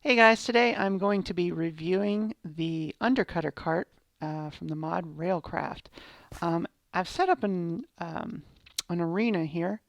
Hey guys, today I'm going to be reviewing the Undercutter Cart from the mod Railcraft. I've set up an arena here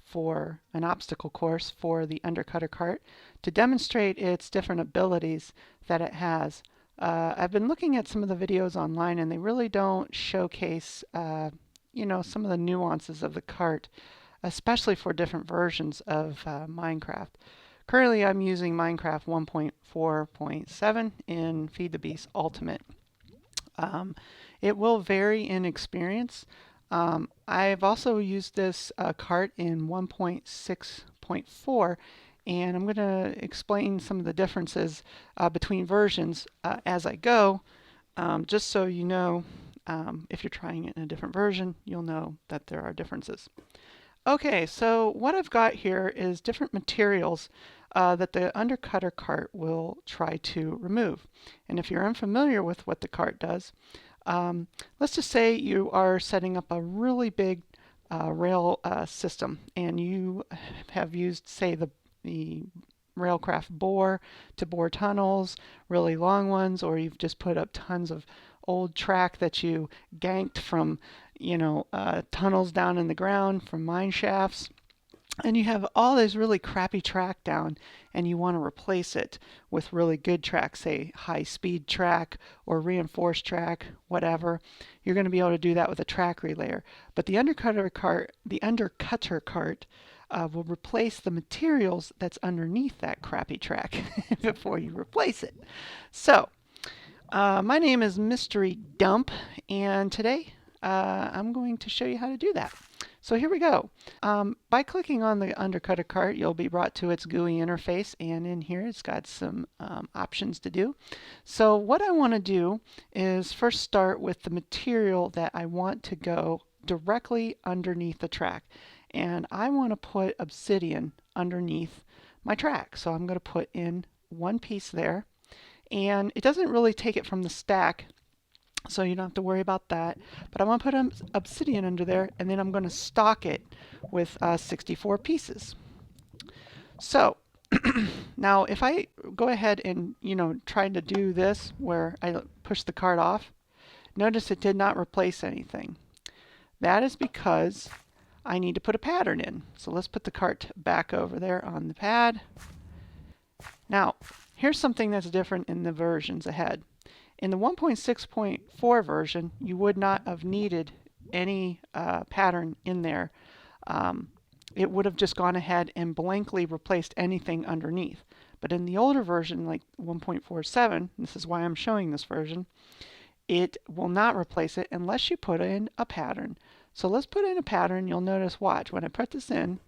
for an obstacle course for the Undercutter Cart to demonstrate its different abilities that it has. I've been looking at some of the videos online and they really don't showcase some of the nuances of the cart, especially for different versions of Minecraft. Currently, I'm using Minecraft 1.4.7 in Feed the Beast Ultimate. It will vary in experience. I've also used this cart in 1.6.4, and I'm going to explain some of the differences between versions as I go, just so you know if you're trying it in a different version, you'll know that there are differences. Okay, so what I've got here is different materials that the Undercutter Cart will try to remove. And if you're unfamiliar with what the cart does, let's just say you are setting up a really big rail system and you have used, say, the Railcraft bore to bore tunnels, really long ones, or you've just put up tons of old track that you ganked from tunnels down in the ground from mine shafts, and you have all this really crappy track down and you want to replace it with really good track, say high speed track or reinforced track, whatever. You're going to be able to do that with a track relayer. But the Undercutter Cart will replace the materials that's underneath that crappy track before you replace it. So my name is MysteryDump, and today I'm going to show you how to do that. So here we go. By clicking on the Undercutter Cart, you'll be brought to its GUI interface, and in here it's got some options to do. So what I want to do is first start with the material that I want to go directly underneath the track. And I want to put obsidian underneath my track. So I'm going to put in one piece there. And it doesn't really take it from the stack, so you don't have to worry about that. But I want to put obsidian under there, and then I'm going to stock it with 64 pieces. So now if I go ahead and try to do this where I push the cart off, notice it did not replace anything. That is because I need to put a pattern in. So let's put the cart back over there on the pad. Now, here's something that's different in the versions ahead. In the 1.6.4 version, you would not have needed any pattern in there. It would have just gone ahead and blankly replaced anything underneath. But in the older version, like 1.47, this is why I'm showing this version, it will not replace it unless you put in a pattern. So let's put in a pattern. You'll notice, watch, when I put this in,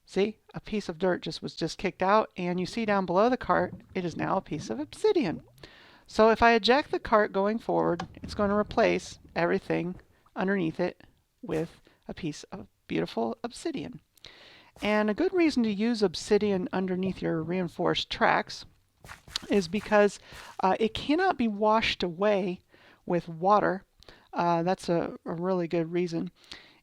see, a piece of dirt was just kicked out, and you see down below the cart, it is now a piece of obsidian. So if I eject the cart going forward, it's going to replace everything underneath it with a piece of beautiful obsidian. And a good reason to use obsidian underneath your reinforced tracks is because it cannot be washed away with water. That's a really good reason.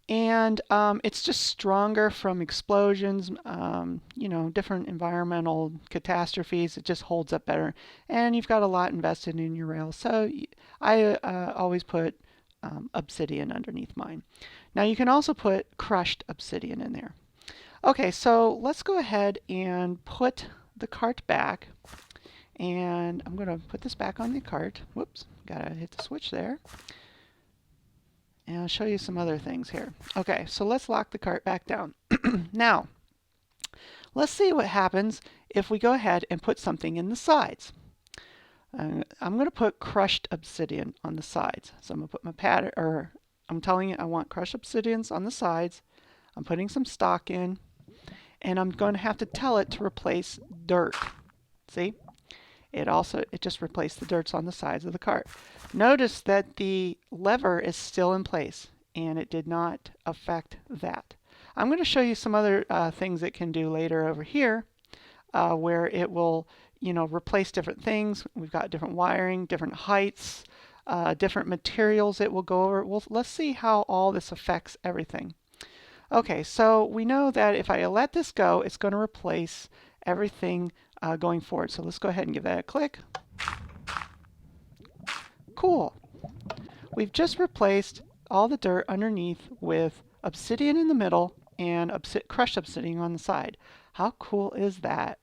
And it's just stronger from explosions, different environmental catastrophes. It just holds up better. And you've got a lot invested in your rails. So I always put obsidian underneath mine. Now you can also put crushed obsidian in there. Okay, so let's go ahead and put the cart back. And I'm going to put this back on the cart. Whoops, gotta hit the switch there. And I'll show you some other things here. Okay, so let's lock the cart back down. Now, let's see what happens if we go ahead and put something in the sides. I'm going to put crushed obsidian on the sides. So I'm going to put my pattern, or I'm telling it I want crushed obsidians on the sides. I'm putting some stock in, and I'm going to have to tell it to replace dirt. See? It just replaced the dirts on the sides of the cart. Notice that the lever is still in place and it did not affect that. I'm going to show you some other things it can do later over here, where it will, replace different things. We've got different wiring, different heights, different materials it will go over. Well, let's see how all this affects everything. Okay, so we know that if I let this go, it's going to replace everything going forward. So let's go ahead and give that a click. Cool. We've just replaced all the dirt underneath with obsidian in the middle and crushed obsidian on the side. How cool is that?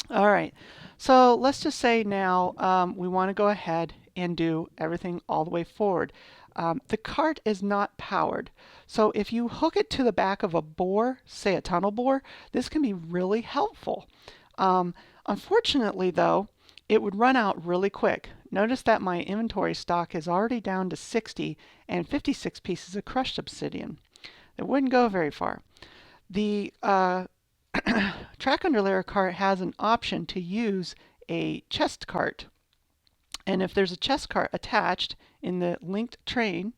All right, so let's just say now we want to go ahead and do everything all the way forward. The cart is not powered, so if you hook it to the back of a bore, say a tunnel bore, this can be really helpful. Unfortunately though, it would run out really quick. Notice that my inventory stock is already down to 60 and 56 pieces of crushed obsidian. It wouldn't go very far. The Track Underlayer cart has an option to use a chest cart. And if there's a chest cart attached in the linked train,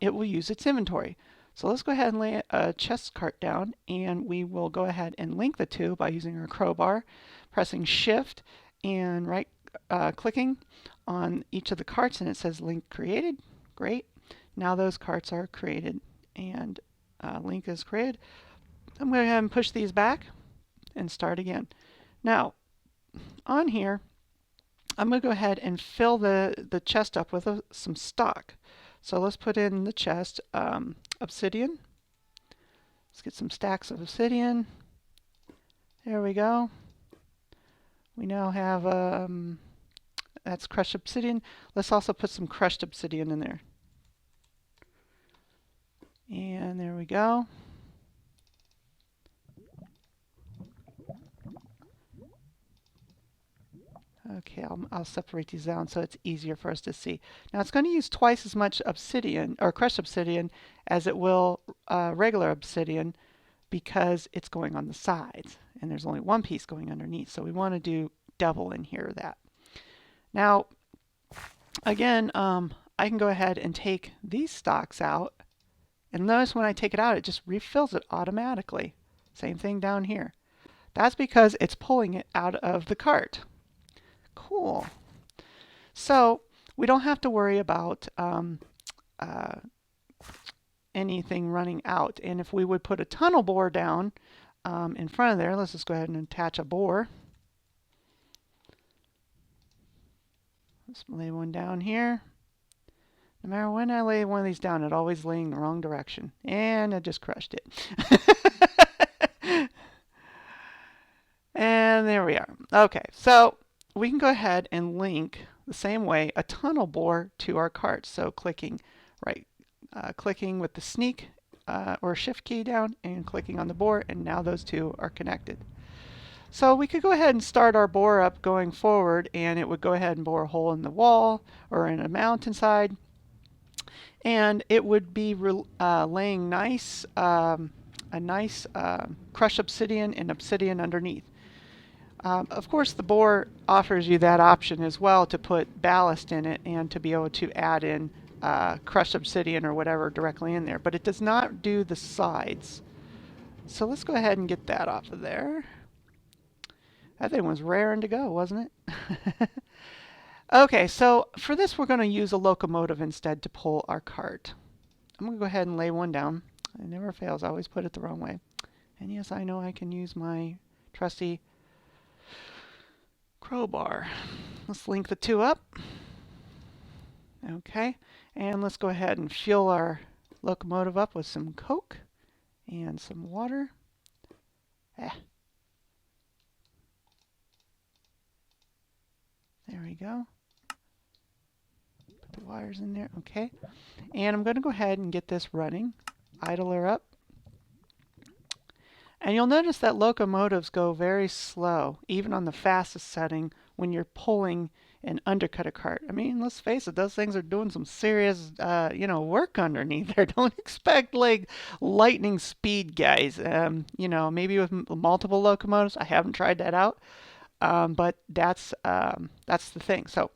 it will use its inventory. So let's go ahead and lay a chest cart down, and we will go ahead and link the two by using our crowbar, pressing shift and right clicking on each of the carts, and it says link created. Great. Now those carts are created and link is created. I'm going to go ahead and push these back and start again. Now on here, I'm going to go ahead and fill the chest up with some stock. So let's put in the chest obsidian. Let's get some stacks of obsidian. There we go. We now have that's crushed obsidian. Let's also put some crushed obsidian in there. And there we go. Okay, I'll separate these down so it's easier for us to see. Now it's going to use twice as much obsidian, or crushed obsidian, as it will regular obsidian, because it's going on the sides. And there's only one piece going underneath. So we want to do double in here of that. Now, again, I can go ahead and take these stocks out. And notice when I take it out, it just refills it automatically. Same thing down here. That's because it's pulling it out of the cart. Cool. So we don't have to worry about anything running out. And if we would put a tunnel bore down in front of there, let's just go ahead and attach a bore. Let's lay one down here. No matter when I lay one of these down, it always laying the wrong direction. And I just crushed it. And there we are. Okay, so we can go ahead and link the same way a tunnel bore to our cart. So clicking clicking with the sneak or shift key down and clicking on the bore, and now those two are connected. So we could go ahead and start our bore up going forward, and it would go ahead and bore a hole in the wall or in a mountainside, and it would be laying a nice crushed obsidian and obsidian underneath. Of course, the bore offers you that option as well to put ballast in it and to be able to add in crushed obsidian or whatever directly in there, but it does not do the sides. So let's go ahead and get that off of there. That thing was raring to go, wasn't it? Okay, so for this we're going to use a locomotive instead to pull our cart. I'm going to go ahead and lay one down. It never fails. I always put it the wrong way. And yes, I know I can use my trusty crowbar. Let's link the two up. Okay, and let's go ahead and fill our locomotive up with some Coke and some water. There we go. Put the wires in there. Okay, and I'm going to go ahead and get this running. Idle her up. And you'll notice that locomotives go very slow, even on the fastest setting, when you're pulling an undercutter cart. I mean, let's face it, those things are doing some serious, work underneath there. Don't expect like lightning speed, guys. Maybe with multiple locomotives. I haven't tried that out, but that's the thing. So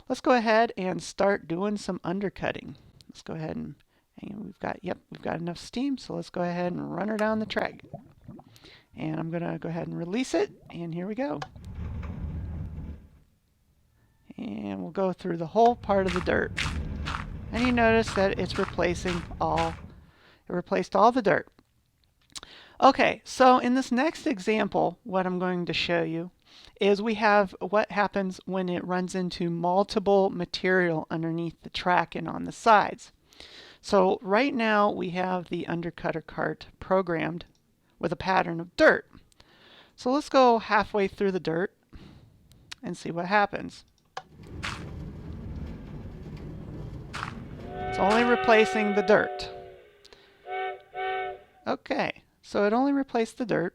let's go ahead and start doing some undercutting. Let's go ahead and And we've got enough steam, so let's go ahead and run her down the track. And I'm gonna go ahead and release it, and here we go. And we'll go through the whole part of the dirt. And you notice that it replaced all the dirt. Okay, so in this next example, what I'm going to show you is we have what happens when it runs into multiple material underneath the track and on the sides. So right now we have the Undercutter Cart programmed with a pattern of dirt. So let's go halfway through the dirt and see what happens. It's only replacing the dirt. Okay, so it only replaced the dirt,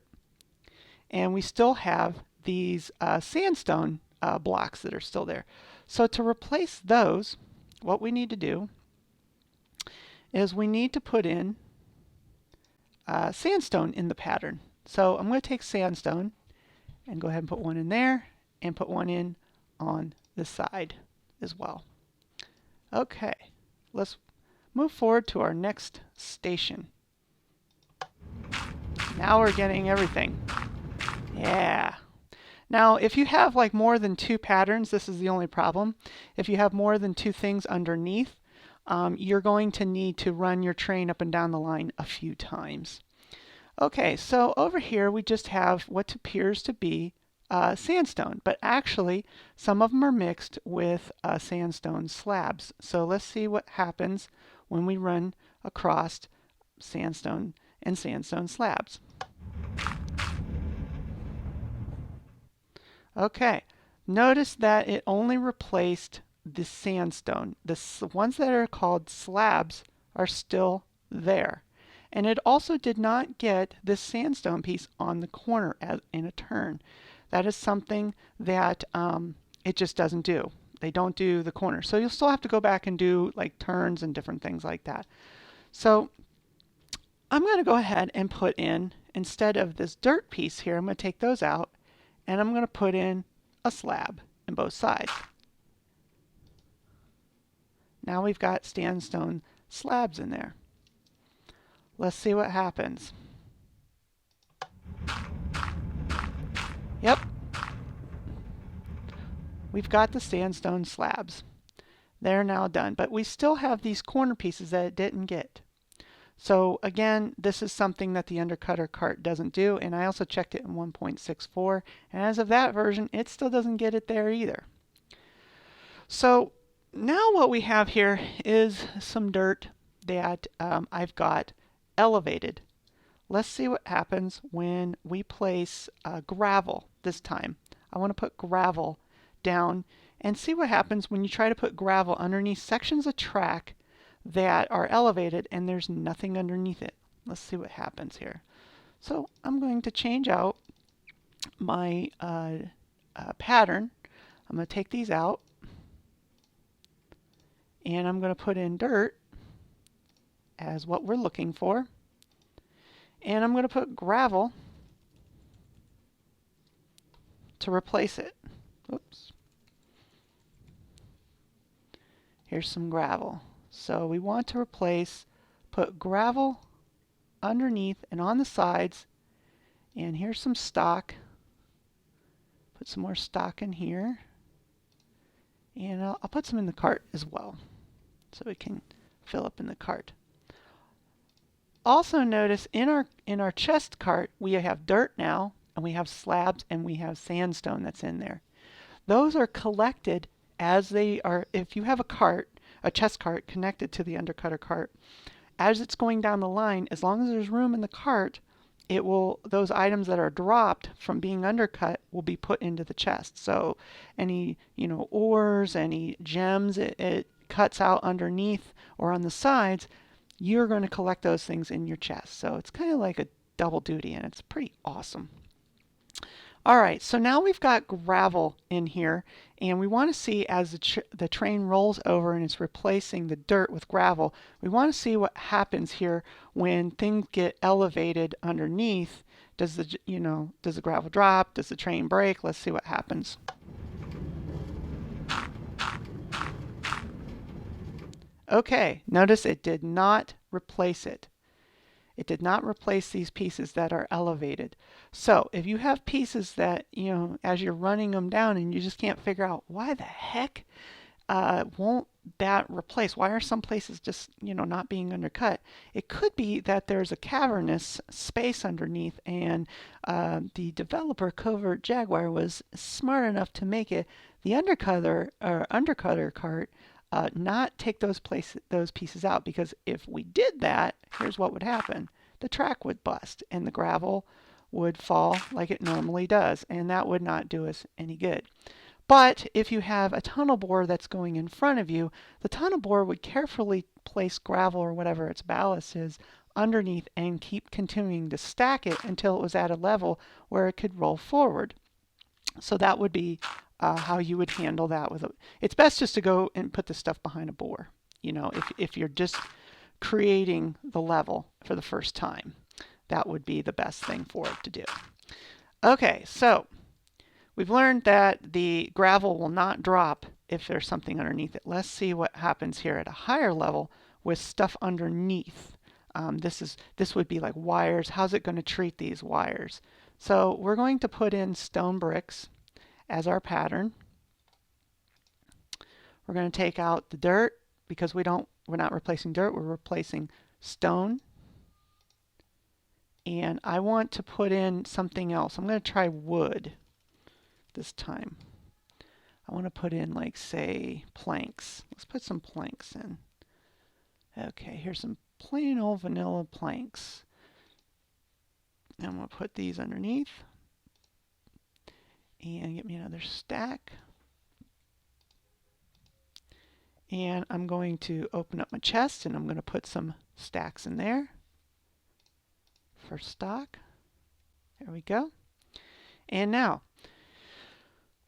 and we still have these sandstone blocks that are still there. So to replace those, what we need to do is we need to put in sandstone in the pattern. So I'm going to take sandstone and go ahead and put one in there and put one in on the side as well. Okay, let's move forward to our next station. Now we're getting everything. Yeah. Now, if you have like more than two patterns, this is the only problem. If you have more than two things underneath, you're going to need to run your train up and down the line a few times. Okay, so over here we just have what appears to be sandstone, but actually some of them are mixed with sandstone slabs. So let's see what happens when we run across sandstone and sandstone slabs. Okay, notice that it only replaced the sandstone. The ones that are called slabs are still there. And it also did not get this sandstone piece on the corner in a turn. That is something that it just doesn't do. They don't do the corner. So you'll still have to go back and do like turns and different things like that. So I'm going to go ahead and put in, instead of this dirt piece here, I'm going to take those out and I'm going to put in a slab in both sides. Now we've got sandstone slabs in there. Let's see what happens. Yep. We've got the sandstone slabs. They're now done, but we still have these corner pieces that it didn't get. So again, this is something that the Undercutter Cart doesn't do, and I also checked it in 1.64, and as of that version, it still doesn't get it there either. So now what we have here is some dirt that I've got elevated. Let's see what happens when we place gravel this time. I want to put gravel down and see what happens when you try to put gravel underneath sections of track that are elevated and there's nothing underneath it. Let's see what happens here. So I'm going to change out my pattern. I'm going to take these out and I'm going to put in dirt as what we're looking for. And I'm going to put gravel to replace it. Oops. Here's some gravel. So we want to put gravel underneath and on the sides. And here's some stock. Put some more stock in here. And I'll put some in the cart as well, so it can fill up in the cart. Also notice in our chest cart we have dirt now, and we have slabs, and we have sandstone that's in there. Those are collected as they are. If you have a chest cart connected to the Undercutter Cart, as it's going down the line, as long as there's room in the cart, those items that are dropped from being undercut will be put into the chest. So any ores, any gems it cuts out underneath or on the sides, you're going to collect those things in your chest. So it's kind of like a double duty, and it's pretty awesome. All right, so now we've got gravel in here, and we want to see as the train rolls over and it's replacing the dirt with gravel, we want to see what happens here when things get elevated underneath. Does the gravel drop? Does the train break? Let's see what happens. Okay, notice it did not replace it. It did not replace these pieces that are elevated. So if you have pieces that, as you're running them down and you just can't figure out why the heck won't that replace? Why are some places just, not being undercut? It could be that there's a cavernous space underneath, and the developer Covert Jaguar was smart enough to make it the undercutter cart not take those pieces out, because if we did that, here's what would happen. The track would bust and the gravel would fall like it normally does, and that would not do us any good. But if you have a tunnel bore that's going in front of you, the tunnel bore would carefully place gravel or whatever its ballast is underneath and keep continuing to stack it until it was at a level where it could roll forward. So that would be how you would handle that with it's best just to go and put the stuff behind a bore, if you're just creating the level for the first time. That would be the best thing for it to do. Okay, so we've learned that the gravel will not drop if there's something underneath it. Let's see what happens here at a higher level with stuff underneath. This would be like wires. How's it going to treat these wires? So we're going to put in stone bricks as our pattern. We're going to take out the dirt because we're not replacing dirt, we're replacing stone. And I want to put in something else. I'm going to try wood this time. I want to put in, like, say, planks. Let's put some planks in. Okay, here's some plain old vanilla planks. And I'm going to put these underneath and get me another stack. And I'm going to open up my chest and I'm going to put some stacks in there for stock. There we go. And now,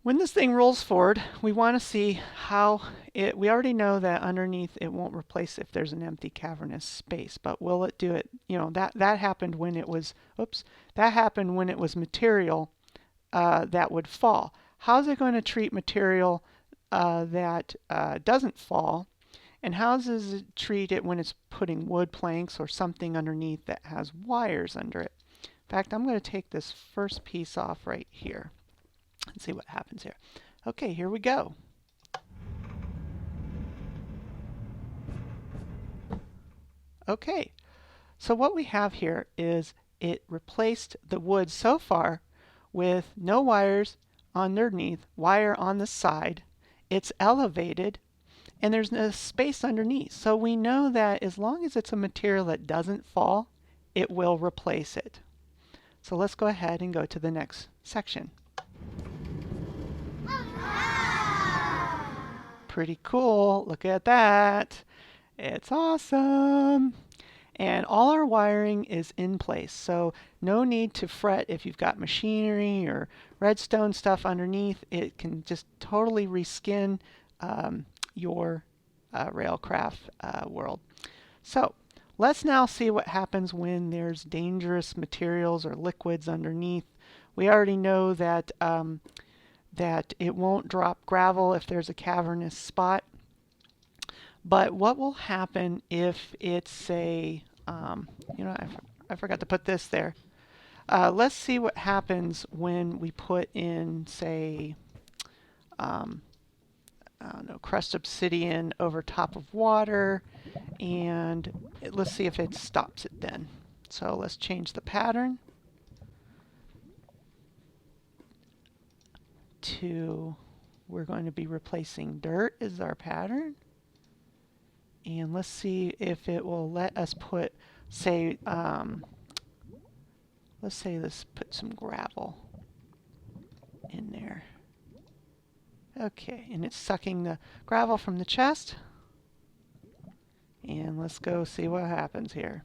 when this thing rolls forward, we want to see how we already know that underneath it won't replace if there's an empty cavernous space, but will it do it? That happened when it was, that happened when it was material that would fall. How's it going to treat material that doesn't fall? And how does it treat it when it's putting wood planks or something underneath that has wires under it? In fact, I'm going to take this first piece off right here and see what happens here. Okay, here we go. Okay, so what we have here is it replaced the wood so far with no wires underneath, wire on the side. It's elevated and there's no space underneath. So we know that as long as it's a material that doesn't fall, it will replace it. So let's go ahead and go to the next section. Pretty cool. Look at that. It's awesome. And all our wiring is in place, so no need to fret if you've got machinery or redstone stuff underneath. It can just totally reskin your Railcraft world. So let's now see what happens when there's dangerous materials or liquids underneath. We already know that that it won't drop gravel if there's a cavernous spot. But what will happen if it's a, I forgot to put this there. Let's see what happens when we put in, say, I don't know, crushed obsidian over top of water, and let's see if it stops it then. So let's change the pattern to, we're going to be replacing dirt as our pattern. And let's see if it will let us put, say, let's put some gravel in there. Okay, and it's sucking the gravel from the chest. And let's go see what happens here.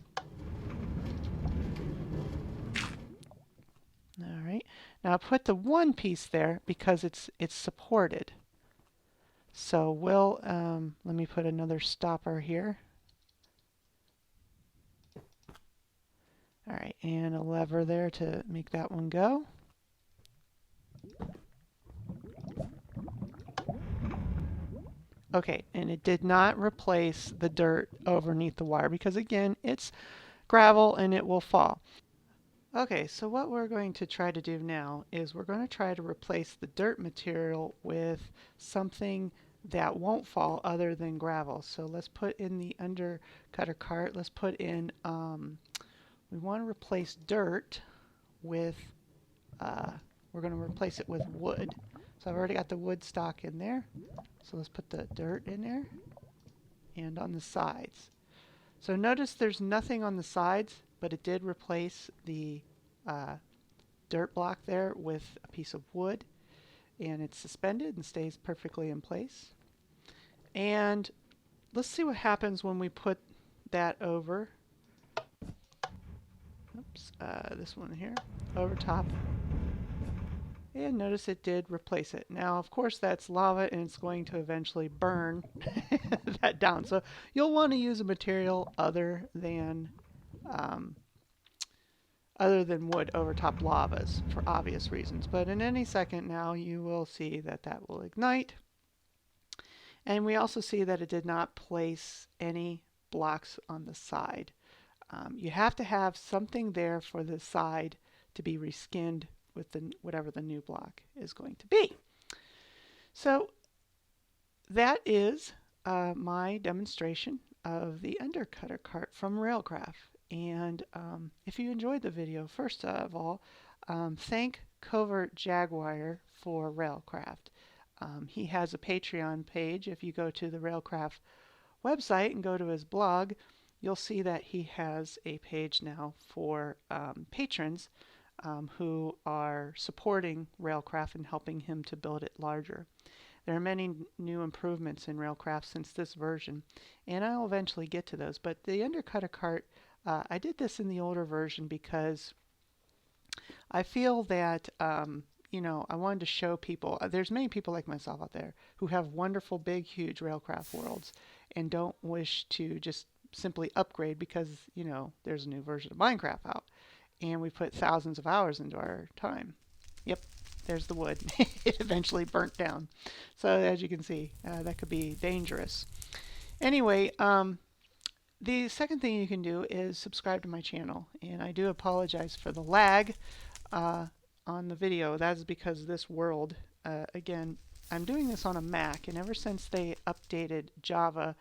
All right, now put the one piece there because it's supported. So we'll, let me put another stopper here. All right, and a lever there to make that one go. Okay, and it did not replace the dirt underneath the wire because again, it's gravel and it will fall. Okay, so what we're going to try to do now is we're going to try to replace the dirt material with something that won't fall other than gravel. So let's put in the undercutter cart. Let's put in, we want to replace dirt with, we're going to replace it with wood. So I've already got the wood stock in there. So let's put the dirt in there and on the sides. So notice there's nothing on the sides, but it did replace the dirt block there with a piece of wood, and it's suspended and stays perfectly in place. And let's see what happens when we put that over, oops, this one here, over top. And notice it did replace it. Now, of course, that's lava and it's going to eventually burn that down. So you'll want to use a material other than wood over top lavas for obvious reasons. But in any second now, you will see that that will ignite. And we also see that it did not place any blocks on the side. You have to have something there for the side to be reskinned with whatever the new block is going to be. So that is my demonstration of the Undercutter Cart from Railcraft. And if you enjoyed the video, first of all, thank Covert Jaguar for Railcraft. He has a Patreon page. If you go to the Railcraft website and go to his blog, you'll see that he has a page now for patrons who are supporting Railcraft and helping him to build it larger. There are many new improvements in Railcraft since this version, and I'll eventually get to those. But the Undercutter Cart, I did this in the older version because I feel that you know, I wanted to show people, there's many people like myself out there who have wonderful, big, huge Railcraft worlds and don't wish to just simply upgrade because, you know, there's a new version of Minecraft out. And we put thousands of hours into our time. Yep, there's the wood. It eventually burnt down. So as you can see, that could be dangerous. Anyway, the second thing you can do is subscribe to my channel. And I do apologize for the lag on the video. That is because this world, again, I'm doing this on a Mac. And ever since they updated Java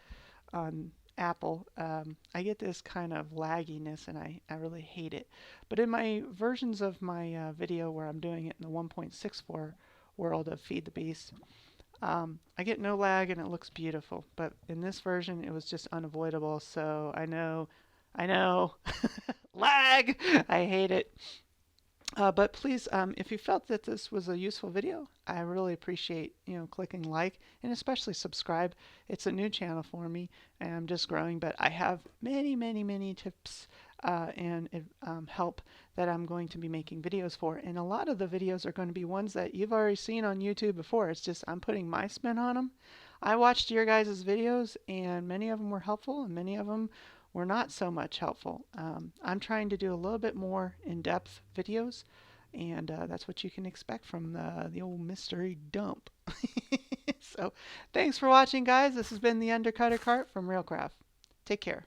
on Apple, I get this kind of lagginess and I really hate it. But in my versions of my video where I'm doing it in the 1.64 world of Feed the Beast, I get no lag and it looks beautiful. But in this version it was just unavoidable, so I know, lag! I hate it. But please, if you felt that this was a useful video, I really appreciate, you know, clicking like and especially subscribe. It's a new channel for me and I'm just growing, but I have many tips and help that I'm going to be making videos for. And a lot of the videos are going to be ones that you've already seen on YouTube before. It's just I'm putting my spin on them. I watched your guys' videos and many of them were helpful and many of them were not so much helpful. I'm trying to do a little bit more in-depth videos, and that's what you can expect from the old mystery dump. So thanks for watching, guys. This has been the Undercutter Cart from Railcraft. Take care.